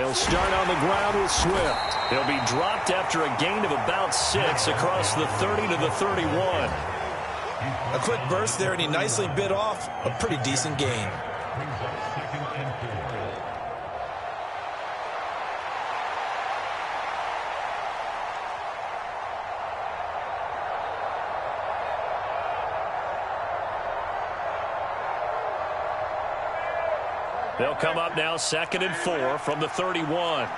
They'll start on the ground with Swift. He'll be dropped after a gain of about 6 across the 30 to the 31. A quick burst there, and he nicely bit off a pretty decent gain. They'll come up now 2nd and 4 from the 31. 14's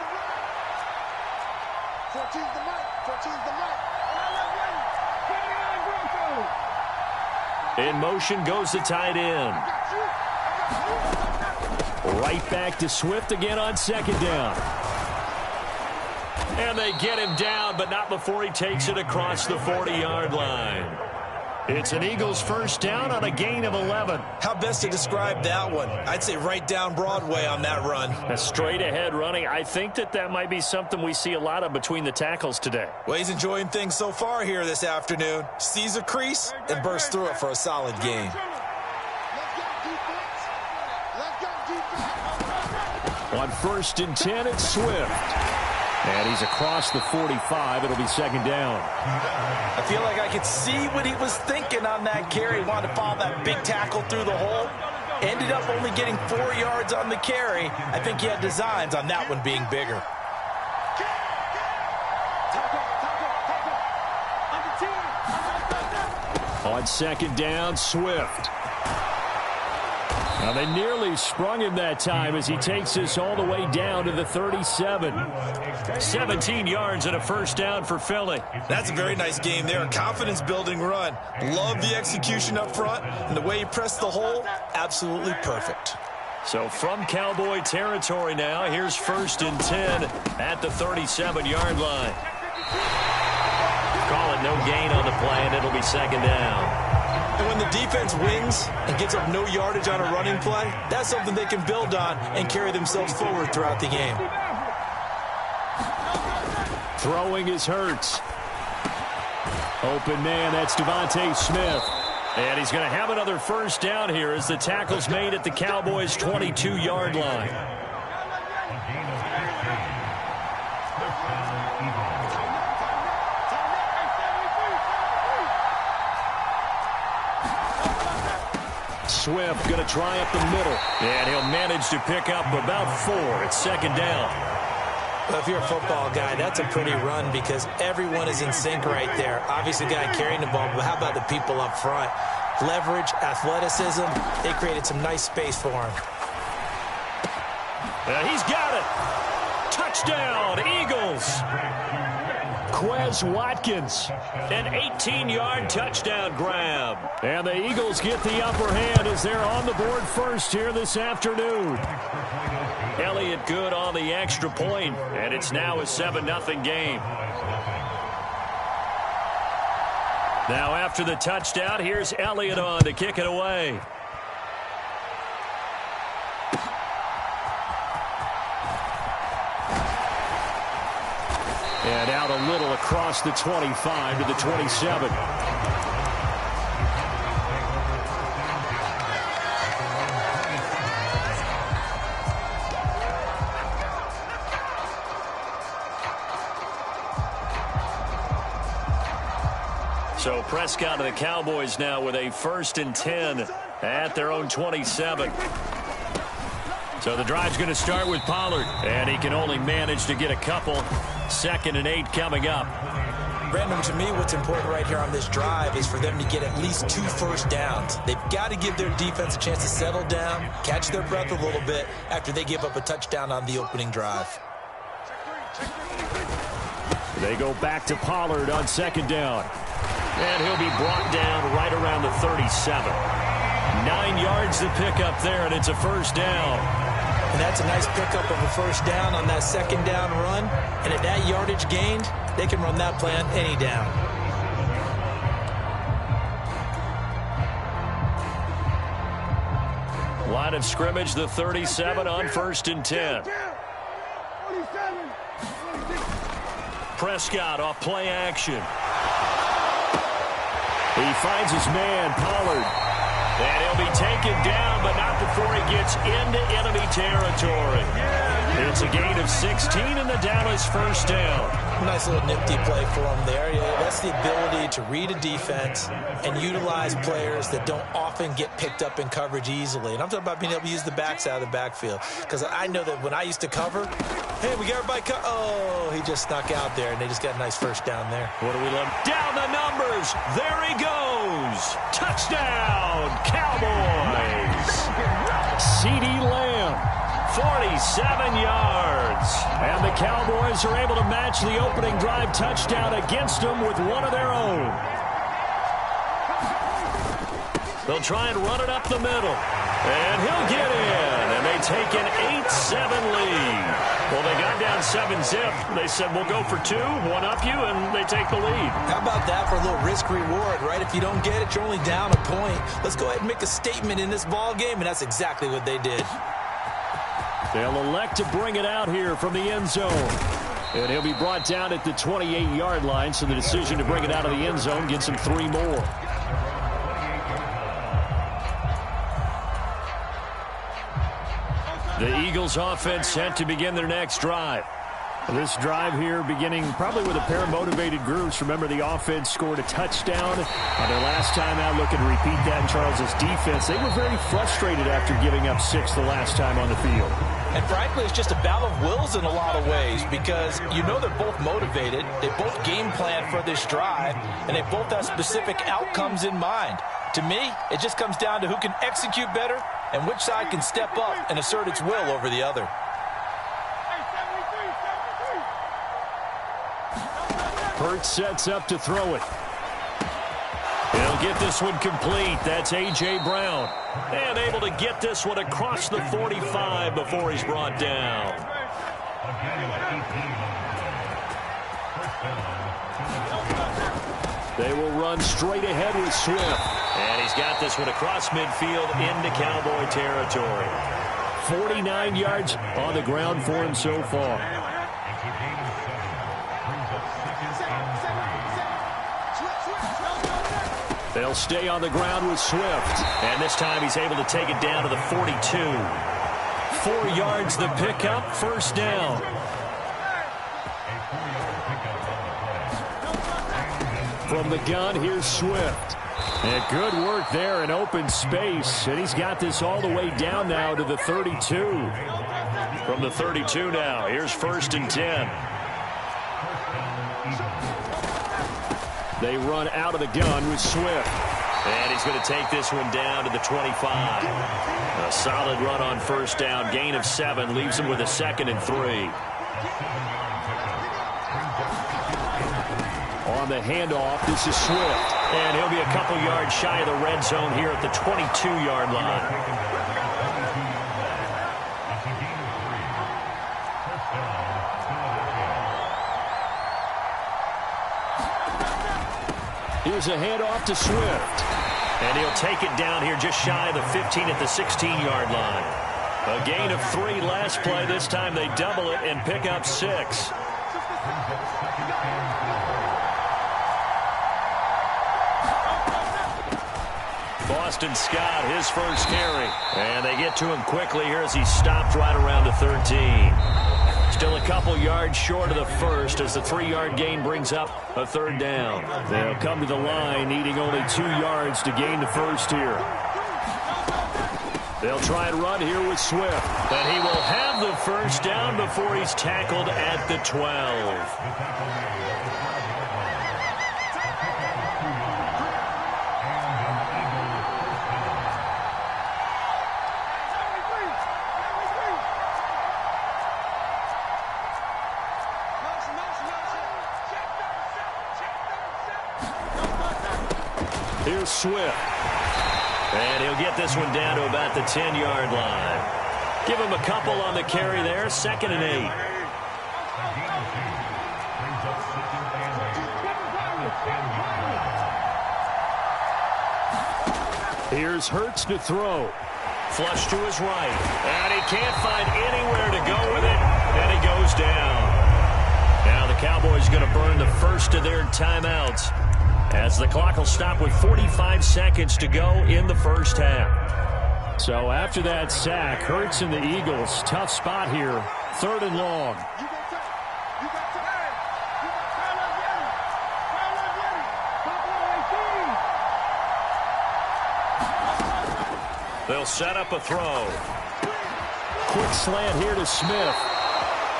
the mark. 14's the mark. In motion goes the tight end. Right back to Swift again on 2nd down. And they get him down, but not before he takes it across the 40-yard line. It's an Eagles first down on a gain of 11. How best to describe that one? I'd say right down Broadway on that run. A straight-ahead running. I think that might be something we see a lot of between the tackles today. Well, he's enjoying things so far here this afternoon. Sees a crease and bursts through it for a solid gain. On 1st and 10, it's Swift. And he's across the 45. It'll be 2nd down. I feel like I could see what he was thinking on that carry. He wanted to follow that big tackle through the hole. Ended up only getting 4 yards on the carry. I think he had designs on that one being bigger. On 2nd down, Swift. Now, they nearly sprung him that time as he takes this all the way down to the 37. 17 yards and a first down for Philly. That's a very nice game there. A confidence-building run. Love the execution up front, and the way he pressed the hole, absolutely perfect. So from Cowboy territory now, here's 1st and 10 at the 37-yard line. Call it no gain on the play, and it'll be 2nd down. And when the defense wins and gives up no yardage on a running play, that's something they can build on and carry themselves forward throughout the game. Throwing is Hurts. Open man, that's Devontae Smith. And he's going to have another first down here as the tackle's made at the Cowboys' 22-yard line. Swift going to try up the middle. And he'll manage to pick up about 4 at 2nd down. Well, if you're a football guy, that's a pretty run because everyone is in sync right there. Obviously, the guy carrying the ball, but how about the people up front? Leverage, athleticism, they created some nice space for him. And he's got it. Touchdown, Eagles. Quez Watkins, an 18-yard touchdown grab. And the Eagles get the upper hand as they're on the board first here this afternoon. Elliott good on the extra point, and it's now a 7-0 game. Now after the touchdown, here's Elliott on to kick it away. And out a little across the 25 to the 27. So Prescott and the Cowboys now with a 1st and 10 at their own 27. So the drive's going to start with Pollard, and he can only manage to get a couple. 2nd and 8 coming up. Brandon, to me, what's important right here on this drive is for them to get at least 2 first downs. They've got to give their defense a chance to settle down, catch their breath a little bit after they give up a touchdown on the opening drive. They go back to Pollard on 2nd down. And he'll be brought down right around the 37. 9 yards to pick up there, and it's a first down. And that's a nice pickup of a first down on that 2nd down run. And at that yardage gained, they can run that play on any down. Line of scrimmage, the 37 on 1st and 10. Prescott off play action. He finds his man, Pollard. And he'll be taken down, but not before he gets into enemy territory. It's a gain of 16 and the Dallas first down. Nice little nifty play for him there. Yeah, that's the ability to read a defense and utilize players that don't often get picked up in coverage easily. And I'm talking about being able to use the backside of the backfield. Because I know that when I used to cover, hey, we got everybody oh, he just snuck out there, and they just got a nice first down there. What do we love? Down the numbers. There he goes. Touchdown, Cowboys. CeeDee Lamb. 47 yards. And the Cowboys are able to match the opening drive touchdown against them with one of their own. They'll try and run it up the middle. And he'll get in. And they take an 8-7 lead. Well, they got down 7-zip. They said, we'll go for two, one up you, and they take the lead. How about that for a little risk-reward, right? If you don't get it, you're only down a point. Let's go ahead and make a statement in this ball game, and that's exactly what they did. They'll elect to bring it out here from the end zone. And he'll be brought down at the 28-yard line, so the decision to bring it out of the end zone gets him 3 more. The Eagles offense set to begin their next drive. This drive here beginning probably with a pair of motivated groups. Remember, the offense scored a touchdown on their last time out, looking to repeat that in Charles's defense. They were very frustrated after giving up 6 the last time on the field. And frankly, it's just a battle of wills in a lot of ways because you know they're both motivated, they both game plan for this drive, and they both have specific outcomes in mind. To me, it just comes down to who can execute better and which side can step up and assert its will over the other. Hurts sets up to throw it. He'll get this one complete. That's A.J. Brown. And able to get this one across the 45 before he's brought down. They will run straight ahead with Swift. And he's got this one across midfield into Cowboy territory. 49 yards on the ground for him so far. They'll stay on the ground with Swift. And this time he's able to take it down to the 42. 4 yards the pickup, first down. From the gun, here's Swift. And good work there in open space. And he's got this all the way down now to the 32. From the 32 now, here's 1st and 10. They run out of the gun with Swift. And he's going to take this one down to the 25. A solid run on first down. Gain of 7 leaves him with a 2nd and 3. On the handoff, this is Swift. And he'll be a couple yards shy of the red zone here at the 22-yard line. Here's a handoff to Swift. And he'll take it down here just shy of the 15 at the 16-yard line. A gain of 3 last play. This time they double it and pick up 6. Boston Scott, his first carry. And they get to him quickly here as he stopped right around the 13. Still a couple yards short of the first as the 3-yard gain brings up a 3rd down. They'll come to the line needing only 2 yards to gain the first here. They'll try and run here with Swift. But he will have the first down before he's tackled at the 12. Here's Swift. And he'll get this one down to about the 10-yard line. Give him a couple on the carry there. 2nd and 8. Here's Hurts to throw. Flush to his right. And he can't find anywhere to go with it. And he goes down. Now the Cowboys going to burn the first of their timeouts. as the clock will stop with 45 seconds to go in the first half. So after that sack, Hurts and the Eagles, tough spot here, 3rd and long. They'll set up a throw. Quick slant here to Smith.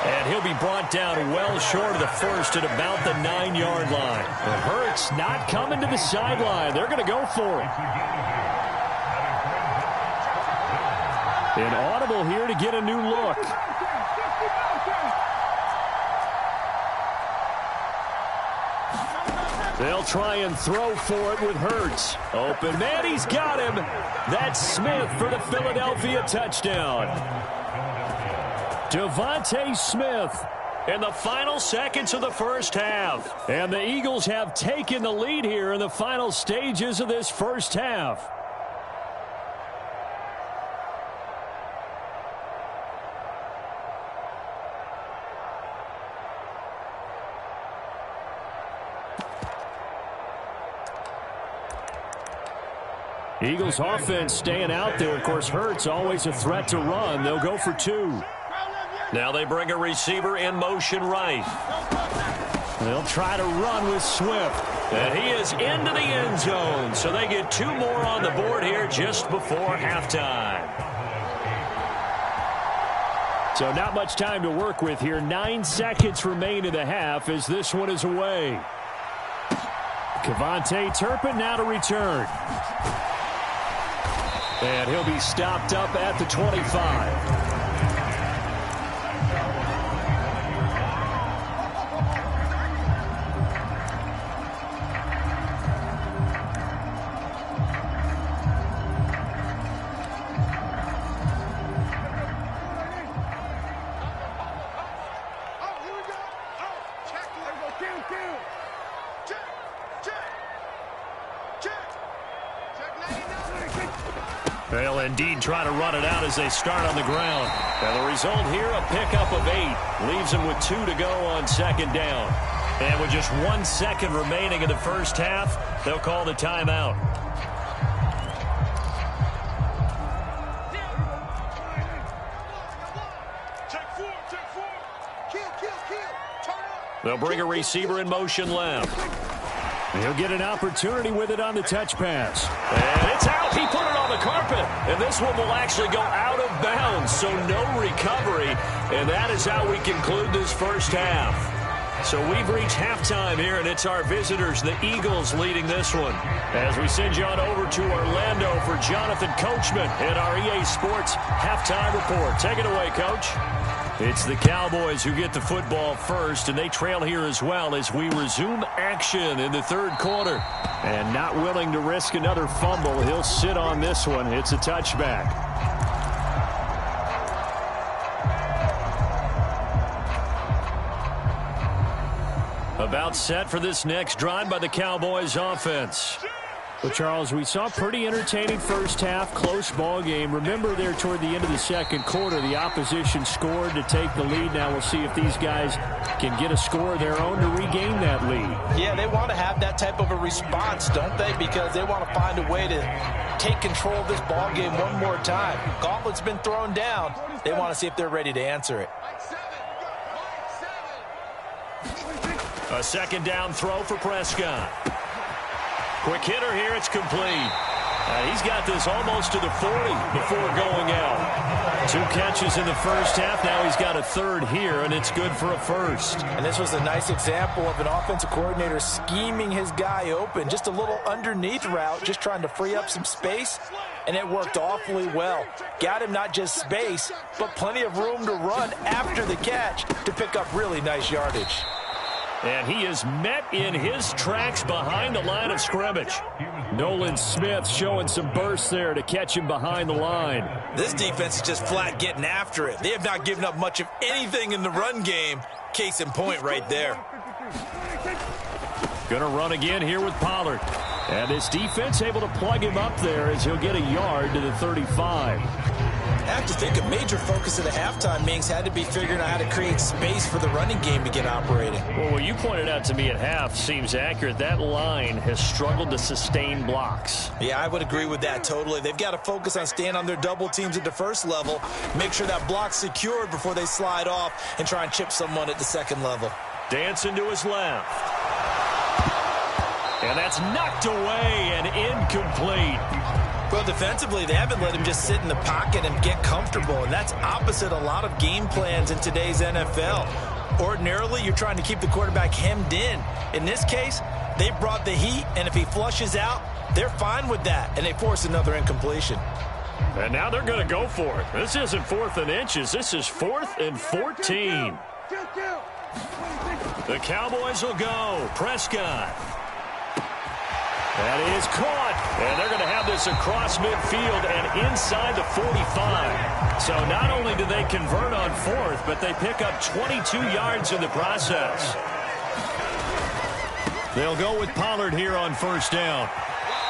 And he'll be brought down well short of the first at about the 9-yard line. And Hurts not coming to the sideline. They're going to go for it. An audible here to get a new look. They'll try and throw for it with Hurts. Open man, he's got him. That's Smith for the Philadelphia touchdown. DeVonta Smith in the final seconds of the first half. And the Eagles have taken the lead here in the final stages of this first half. Eagles offense staying out there. Of course, Hurts always a threat to run. They'll go for 2. Now they bring a receiver in motion right. They'll try to run with Swift. And he is into the end zone. So they get 2 more on the board here just before halftime. So not much time to work with here. 9 seconds remain in the half as this one is away. KaVontae Turpin now to return. And he'll be stopped up at the 25. They'll indeed try to run it out as they start on the ground. And the result here, a pickup of 8. Leaves them with 2 to go on 2nd down. And with just 1 second remaining in the first half, they'll call the timeout. They'll bring a receiver in motion left. He'll get an opportunity with it on the touch pass. And it's out. He put it on the carpet. And this one will actually go out of bounds, so no recovery. And that is how we conclude this first half. So we've reached halftime here, and it's our visitors, the Eagles, leading this one. As we send you on over to Orlando for Jonathan Coachman at our EA Sports Halftime Report. Take it away, Coach. It's the Cowboys who get the football first, and they trail here as well as we resume action in the 3rd quarter. And not willing to risk another fumble, he'll sit on this one. It's a touchback. About set for this next drive by the Cowboys offense. Well, Charles, we saw a pretty entertaining first half, close ball game. Remember there toward the end of the 2nd quarter, the opposition scored to take the lead. Now we'll see if these guys can get a score of their own to regain that lead. Yeah, they want to have that type of a response, don't they? Because they want to find a way to take control of this ball game one more time. Gauntlet's been thrown down. They want to see if they're ready to answer it. A 2nd down throw for Prescott. Quick hitter here, it's complete. He's got this almost to the 40 before going out. 2 catches in the first half. Now he's got a 3rd here, and it's good for a 1st. And this was a nice example of an offensive coordinator scheming his guy open. Just a little underneath route, just trying to free up some space, and it worked awfully well. Got him not just space, but plenty of room to run after the catch to pick up really nice yardage. And he is met in his tracks behind the line of scrimmage. Nolan Smith showing some bursts there to catch him behind the line. This defense is just flat getting after it. They have not given up much of anything in the run game. Case in point right there. Going to run again here with Pollard. And this defense able to plug him up there as he'll get a yard to the 35. I have to think a major focus of the halftime meetings had to be figuring out how to create space for the running game to get operating. Well, what you pointed out to me at half seems accurate. That line has struggled to sustain blocks. Yeah, I would agree with that totally. They've got to focus on staying on their double teams at the first level, make sure that block's secured before they slide off and try and chip someone at the second level. Dancing to his left. And that's knocked away and incomplete. Well, defensively, they haven't let him just sit in the pocket and get comfortable, and that's opposite a lot of game plans in today's NFL. Ordinarily, you're trying to keep the quarterback hemmed in. In this case, they brought the heat, and if he flushes out, they're fine with that, and they force another incompletion. And now they're going to go for it. This isn't 4th and inches. This is 4th and 14. The Cowboys will go. Prescott. That is caught. And they're going to have this across midfield and inside the 45. So not only do they convert on 4th, but they pick up 22 yards in the process. They'll go with Pollard here on 1st down.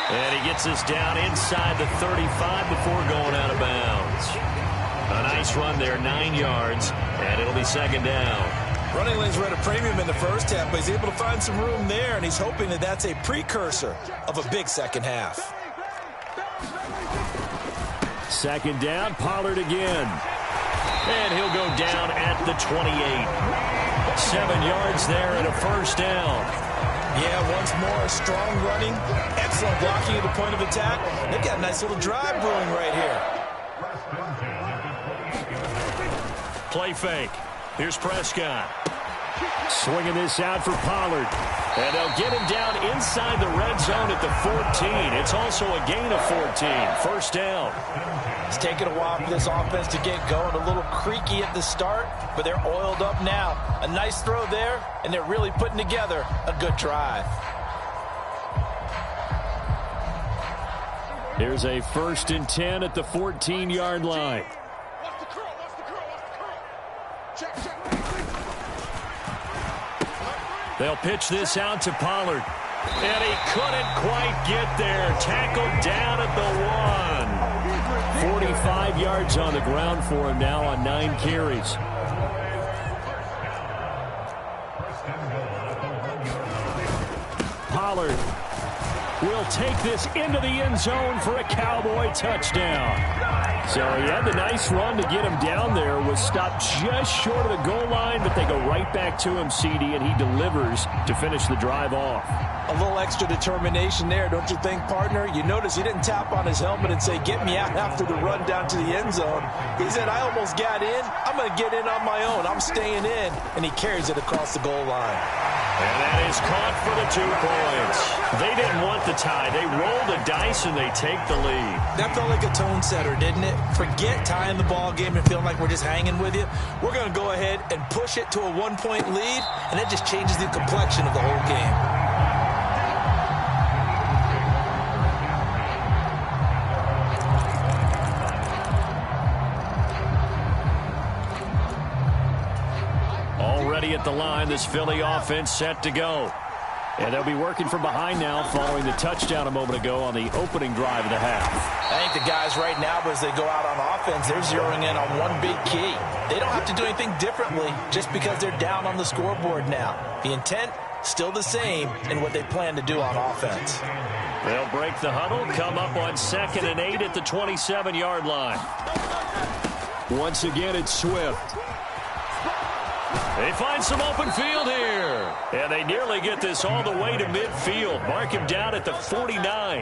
And he gets us down inside the 35 before going out of bounds. A nice run there, 9 yards, and it'll be 2nd down. Running lanes were at a premium in the first half, but he's able to find some room there, and he's hoping that that's a precursor of a big second half. 2nd down, Pollard again. And he'll go down at the 28. 7 yards there and a 1st down. Yeah, once more, strong running, excellent blocking at the point of attack. They've got a nice little drive brewing right here. Play fake. Here's Prescott. Swinging this out for Pollard. And they'll get him down inside the red zone at the 14. It's also a gain of 14. 1st down. It's taken a while for this offense to get going. A little creaky at the start, but they're oiled up now. A nice throw there, and they're really putting together a good drive. Here's a 1st and 10 at the 14-yard line. They'll pitch this out to Pollard. And he couldn't quite get there. Tackled down at the 1. 45 yards on the ground for him now on 9 carries. Pollard will take this into the end zone for a Cowboy touchdown. So he had the nice run to get him down there. Was stopped just short of the goal line, but they go right back to him, CD, and he delivers to finish the drive off. A little extra determination there, don't you think, partner? You notice he didn't tap on his helmet and say, get me out after the run down to the end zone. He said, I almost got in. I'm going to get in on my own. I'm staying in. And he carries it across the goal line. And that is caught for the 2 points. They didn't want the tie. They rolled the dice and they take the lead. That felt like a tone setter, didn't it? Forget tying the ball game and feeling like we're just hanging with you. We're going to go ahead and push it to a 1-point lead, and that just changes the complexion of the whole game. Already at the line, this Philly offense set to go. And they'll be working from behind now following the touchdown a moment ago on the opening drive of the half. I think the guys right now, as they go out on offense, they're zeroing in on one big key. They don't have to do anything differently just because they're down on the scoreboard now. The intent, still the same in what they plan to do on offense. They'll break the huddle, come up on 2nd and 8 at the 27-yard line. Once again, it's Swift. They find some open field here. And they nearly get this all the way to midfield. Mark him down at the 49.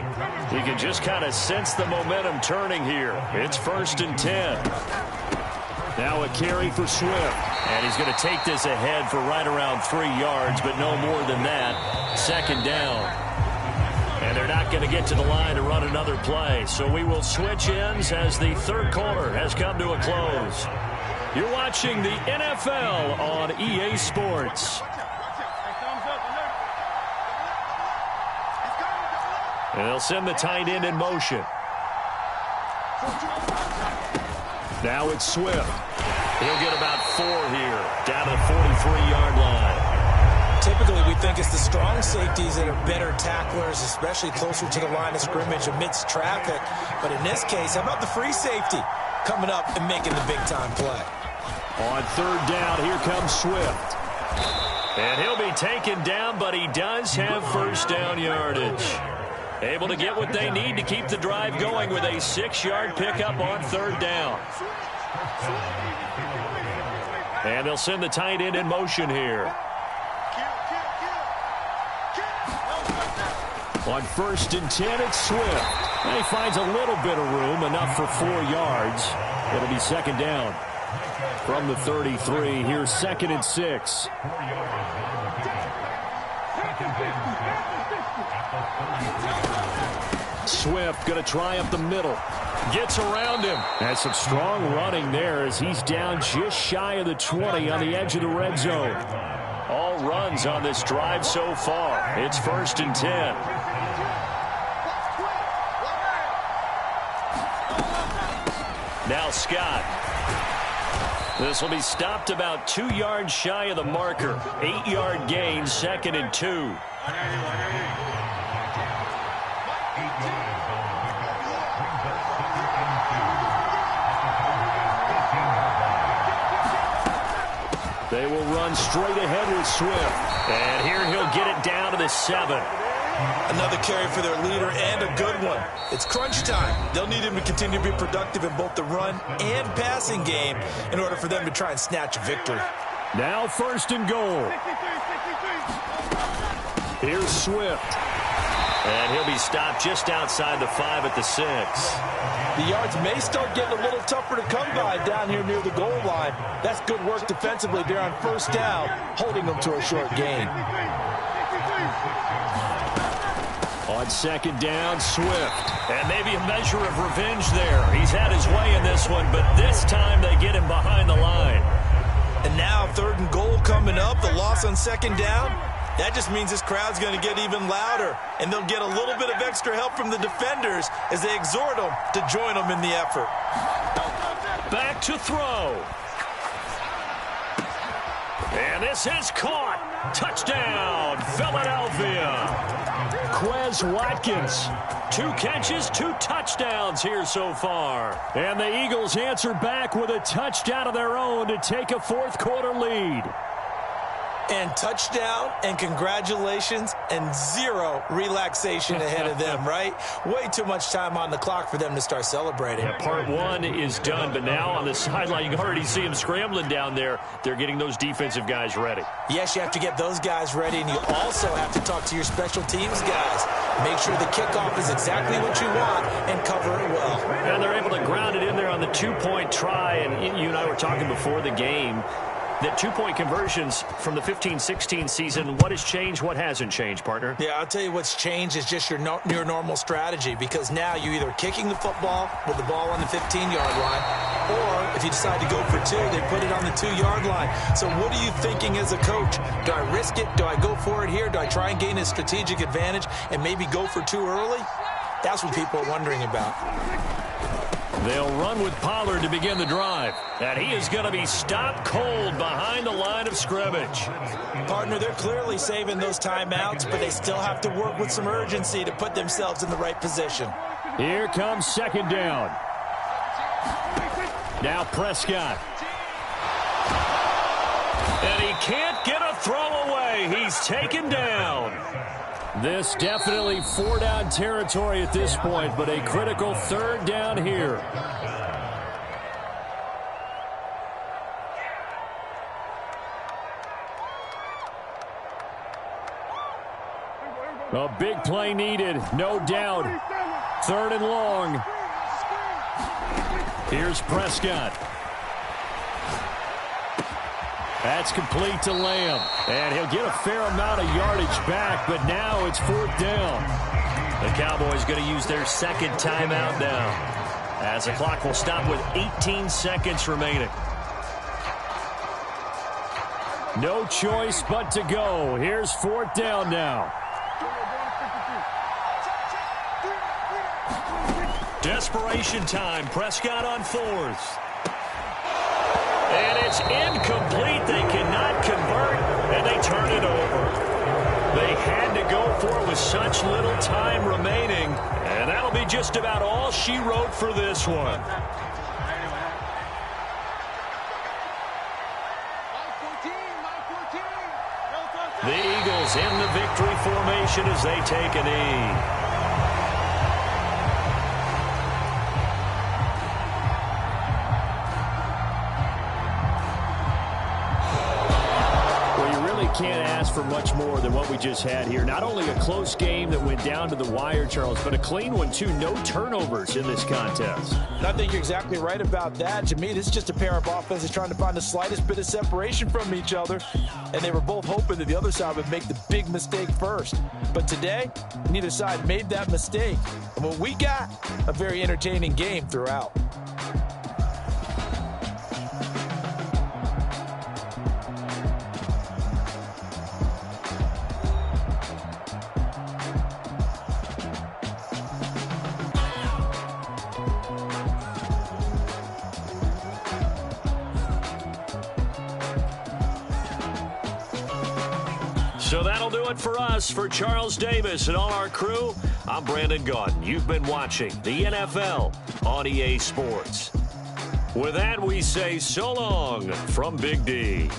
You can just kind of sense the momentum turning here. It's 1st and 10. Now a carry for Swift. And he's going to take this ahead for right around 3 yards, but no more than that. 2nd down. And they're not going to get to the line to run another play. So we will switch ends as the 3rd quarter has come to a close. You're watching the NFL on EA Sports. And they'll send the tight end in motion. Now it's Swift. He'll get about 4 here, down to the 43-yard line. Typically, we think it's the strong safeties that are better tacklers, especially closer to the line of scrimmage amidst traffic. But in this case, how about the free safety? coming up and making the big-time play. On third down, here comes Swift. And he'll be taken down, but he does have first down yardage. Able to get what they need to keep the drive going with a 6-yard pickup on third down. And they'll send the tight end in motion here. On 1st and 10, it's Swift. And he finds a little bit of room, enough for 4 yards. It'll be second down. From the 33, here's 2nd and 6. Swift going to try up the middle. Gets around him. Has some strong running there as he's down just shy of the 20 on the edge of the red zone. All runs on this drive so far. It's 1st and 10. Now Scott. This will be stopped about 2 yards shy of the marker. 8-yard gain, 2nd and 2. They will run straight ahead with Swift. And here he'll get it down to the 7. Another carry for their leader, and a good one. It's crunch time. They'll need him to continue to be productive in both the run and passing game in order for them to try and snatch a victory. Now 1st and goal. Here's Swift. And he'll be stopped just outside the 5 at the 6. The yards may start getting a little tougher to come by down here near the goal line. That's good work defensively there on 1st down, holding them to a short gain. On 2nd down, Swift. And maybe a measure of revenge there. He's had his way in this one, but this time they get him behind the line. And now 3rd and goal coming up. The loss on 2nd down. That just means this crowd's going to get even louder. And they'll get a little bit of extra help from the defenders as they exhort them to join them in the effort. Back to throw. And this is caught. Touchdown, Philadelphia. Quez Watkins, 2 catches, 2 touchdowns here so far. And the Eagles answer back with a touchdown of their own to take a 4th quarter lead. And touchdown and congratulations and 0 relaxation ahead of them, right? Way too much time on the clock for them to start celebrating. Yeah, part 1 is done, but now on the sideline, you can already see them scrambling down there. They're getting those defensive guys ready. Yes, you have to get those guys ready, and you also have to talk to your special teams guys. Make sure the kickoff is exactly what you want and cover it well. And they're able to ground it in there on the 2-point try, and you and I were talking before the game. That 2-point conversions from the 15-16 season, what has changed, what hasn't changed, partner? Yeah, I'll tell you what's changed is just your normal strategy, because now you're either kicking the football with the ball on the 15-yard line, or if you decide to go for 2, they put it on the 2-yard line. So what are you thinking as a coach? Do I risk it? Do I go for it here? Do I try and gain a strategic advantage and maybe go for 2 early? That's what people are wondering about. They'll run with Pollard to begin the drive. And he is going to be stopped cold behind the line of scrimmage. Partner, they're clearly saving those timeouts, but they still have to work with some urgency to put themselves in the right position. Here comes 2nd down. Now Prescott. And he can't get a throw away. He's taken down. This definitely 4-down territory at this point, but a critical 3rd down here. A big play needed, no doubt. 3rd and long. Here's Prescott. That's complete to Lamb. And he'll get a fair amount of yardage back, but now it's 4th down. The Cowboys going to use their 2nd timeout now, as the clock will stop with 18 seconds remaining. No choice but to go. Here's 4th down now. Desperation time. Prescott on 4th. And it's incomplete. They cannot convert, and they turn it over. They had to go for it with such little time remaining, and that'll be just about all she wrote for this one. Eagles in the victory formation as they take a knee. Can't ask for much more than what we just had here. Not only a close game that went down to the wire, Charles, but a clean one, too. No turnovers in this contest. I think you're exactly right about that. To me, this is just a pair of offenses trying to find the slightest bit of separation from each other, and they were both hoping that the other side would make the big mistake first. But today, neither side made that mistake. And what we got, a very entertaining game throughout. So that'll do it for us. For Charles Davis and all our crew, I'm Brandon Gaudin. You've been watching the NFL on EA Sports. With that, we say so long from Big D.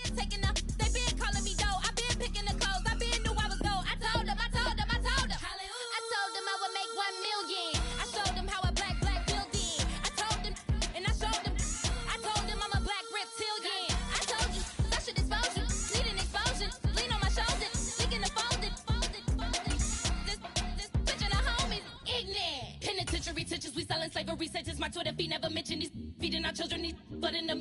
been taking up, they been calling me dough. I been picking the clothes, I been knew I was gold. I told them. I told them I would make 1 million. I showed them how a black building. I told them, and I showed them. I told them I'm a black reptilian. I told you, I should expose you. Need an explosion. Lean on my shoulder, thinking of folded. This bitch and the homies, ignorant. Penitentiary teachers, we selling slavery sentences. My Twitter feed never mentioned these feeding our children these, but in the